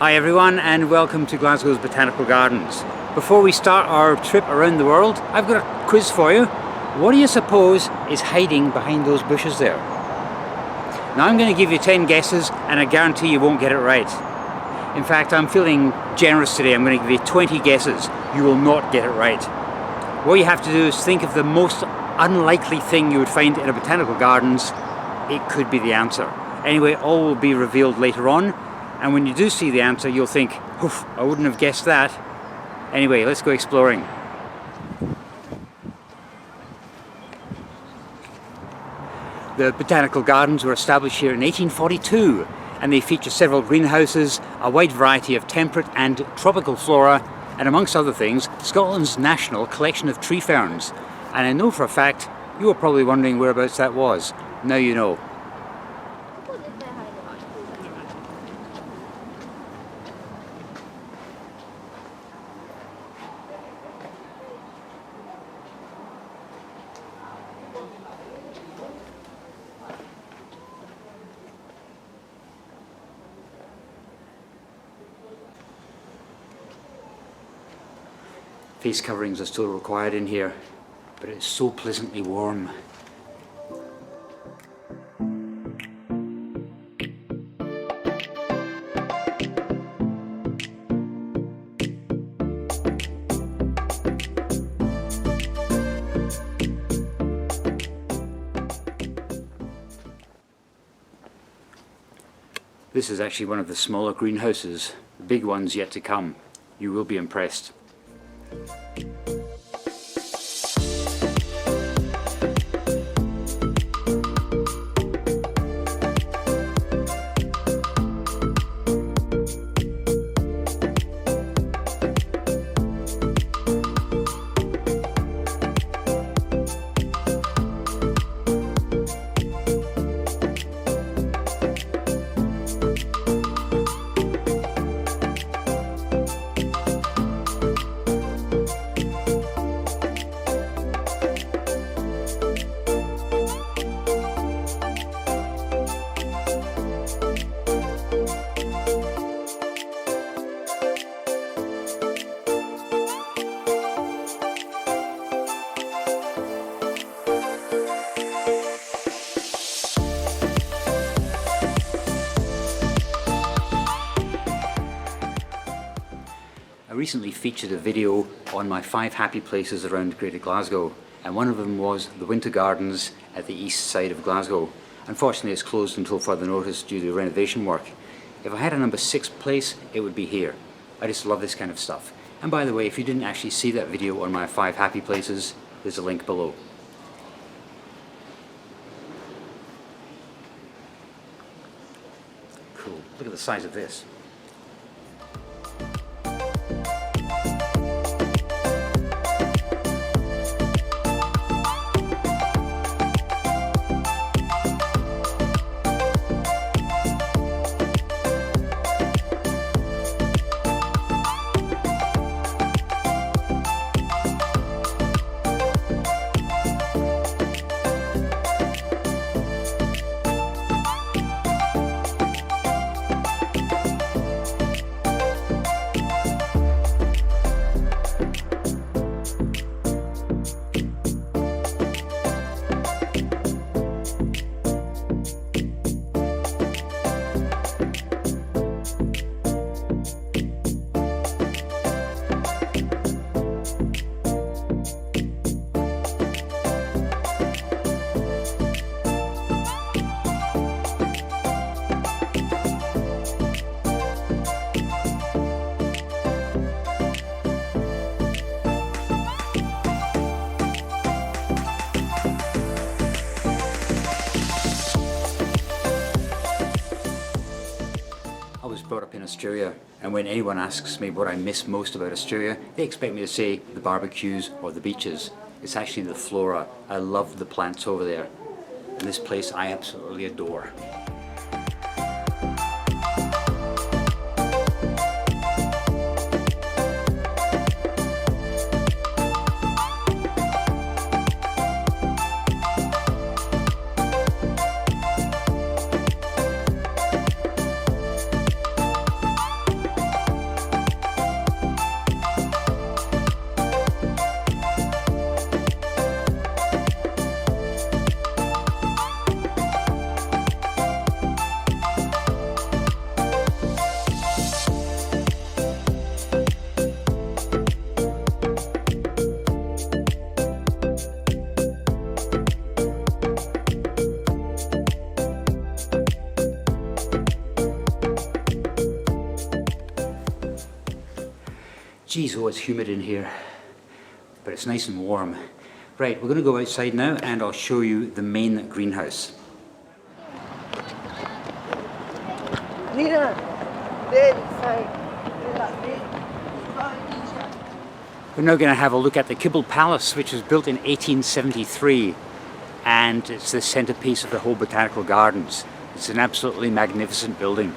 Hi everyone and welcome to Glasgow's Botanical Gardens. Before we start our trip around the world, I've got a quiz for you. What do you suppose is hiding behind those bushes there? Now I'm going to give you 10 guesses and I guarantee you won't get it right. In fact, I'm feeling generous today. I'm going to give you 20 guesses. You will not get it right. What you have to do is think of the most unlikely thing you would find in a botanical gardens. It could be the answer. Anyway, all will be revealed later on. And when you do see the answer, you'll think, oof, I wouldn't have guessed that. Anyway, let's go exploring. The Botanical Gardens were established here in 1842, and they feature several greenhouses, a wide variety of temperate and tropical flora, and amongst other things, Scotland's national collection of tree ferns. And I know for a fact, you were probably wondering whereabouts that was. Now you know. Face coverings are still required in here, but it's so pleasantly warm. This is actually one of the smaller greenhouses, the big ones yet to come. You will be impressed. I recently featured a video on my 5 happy places around Greater Glasgow, and one of them was the Winter Gardens at the east side of Glasgow. Unfortunately it's closed until further notice due to renovation work. If I had a number 6 place, it would be here. I just love this kind of stuff. And by the way, if you didn't actually see that video on my 5 happy places, there's a link below. Cool, look at the size of this. I was brought up in Australia, and when anyone asks me what I miss most about Australia, they expect me to say the barbecues or the beaches. It's actually the flora. I love the plants over there, and this place I absolutely adore. Geez, oh, it's humid in here, but it's nice and warm. Right, we're going to go outside now and I'll show you the main greenhouse. We're now going to have a look at the Kibble Palace, which was built in 1873, and it's the centerpiece of the whole Botanical Gardens. It's an absolutely magnificent building.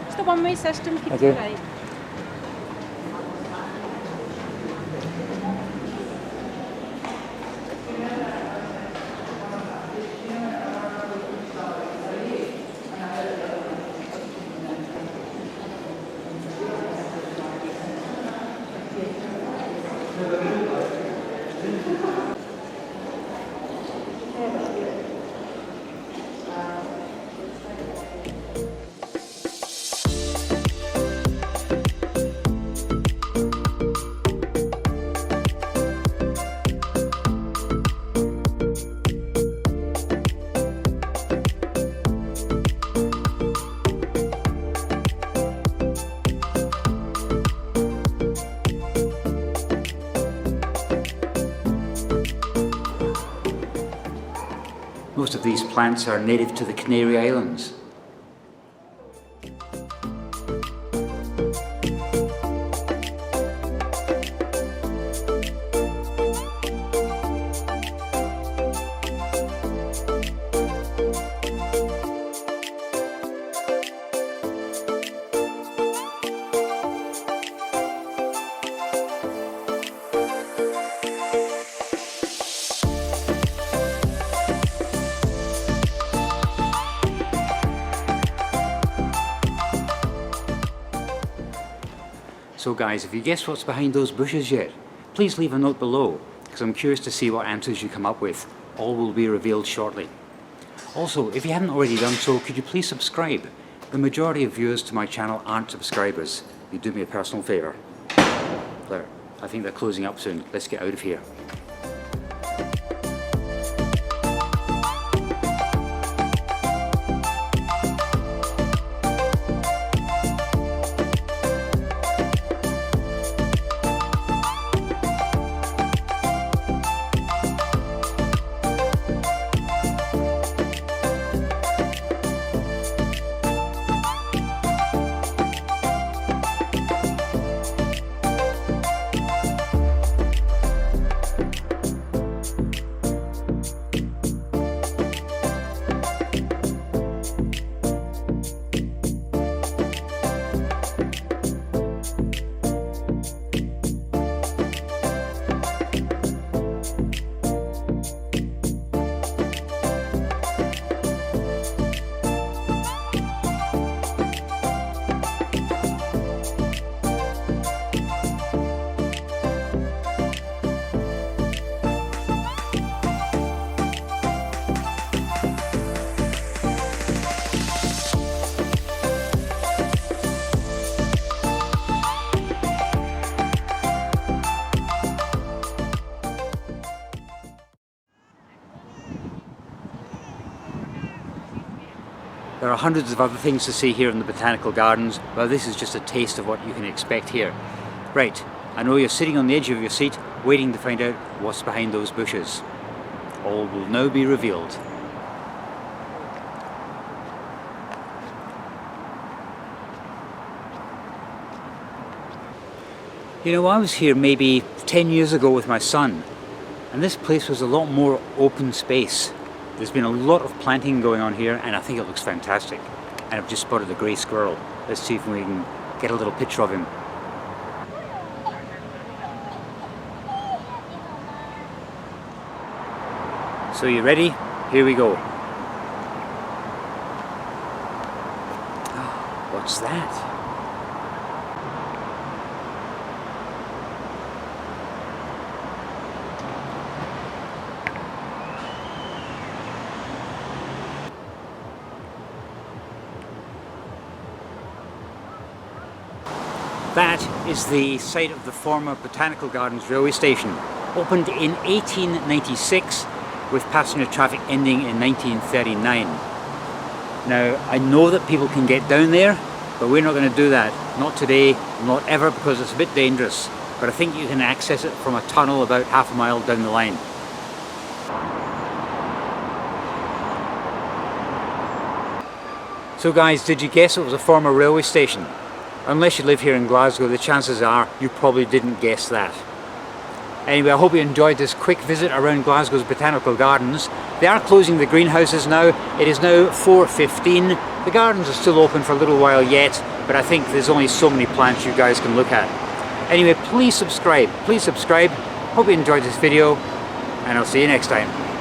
It's the one-way system, keep Okay. it right. Most of these plants are native to the Canary Islands. So guys, if you guessed what's behind those bushes yet, please leave a note below, because I'm curious to see what answers you come up with. All will be revealed shortly. Also, if you haven't already done so, could you please subscribe? The majority of viewers to my channel aren't subscribers. You do me a personal favour. There, I think they're closing up soon. Let's get out of here. There are hundreds of other things to see here in the Botanical Gardens, but this is just a taste of what you can expect here. Right, I know you're sitting on the edge of your seat, waiting to find out what's behind those bushes. All will now be revealed. You know, I was here maybe 10 years ago with my son, and this place was a lot more open space. There's been a lot of planting going on here, and I think it looks fantastic. And I've just spotted a grey squirrel. Let's see if we can get a little picture of him. So you ready? Here we go. Oh, what's that? That is the site of the former Botanical Gardens railway station. Opened in 1896 with passenger traffic ending in 1939. Now, I know that people can get down there, but we're not going to do that. Not today, not ever, because it's a bit dangerous. But I think you can access it from a tunnel about half a mile down the line. So guys, did you guess it was a former railway station? Unless you live here in Glasgow, the chances are you probably didn't guess that. Anyway, I hope you enjoyed this quick visit around Glasgow's Botanical Gardens. They are closing the greenhouses now. It is now 4:15. The gardens are still open for a little while yet, but I think there's only so many plants you guys can look at. Anyway, please subscribe. Please subscribe. Hope you enjoyed this video, and I'll see you next time.